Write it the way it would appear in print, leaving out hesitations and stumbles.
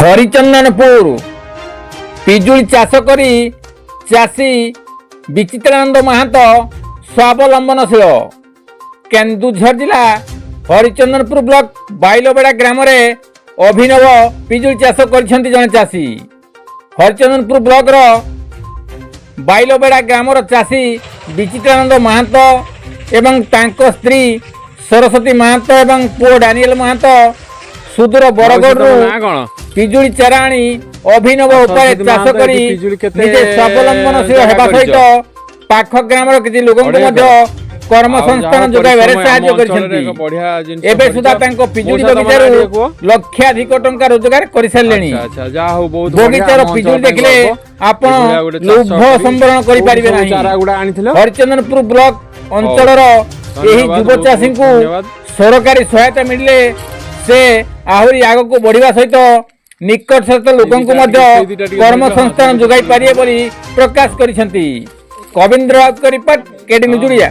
हरिचंदनपुर पिजुली चाष करी चाषी विचित्रानंद महतो स्वावलंबनशील। केन्दुझर जिला हरिचंदनपुर ब्लॉक बाइलबेड़ा ग्राम रे अभिनव पिजुली चाष करिसेंती जने चाषी। हरिचंदनपुर ब्लॉक रो बाइलबेड़ा ग्राम चाषी विचित्रानंद महतो एवं तांको स्त्री सरस्वती महतो एवं पुओ डानियल महतो सुदूर बरगढ़ पिजुली चारा आनी अभिनव उपाय चाष करी निजे स्वावलंबनशील हेबा सहित पाख ग्राम किसी लोक कर्म संस्थान जोगाइबारे साहाय्य करिसेंती। एबे सुधा तांको पिजुली बगीचारू लक्षाधिक टंका रोजगार करि सारलेनी। बगीचार पिजुली देखले आपण लोभ संवरण करि पारिबे नाही। हरिचंदनपुर ब्लॉक अंचलर एही युव चाषी को सरकारी सहायता मिलले से आहुरी आगको बढ़िबा सहित निकटस्थ लोकंकु मध्य कर्म संस्थान जोगाई पारिबे बोली प्रकाश करिसेंती। Kavindra Raut report KD news.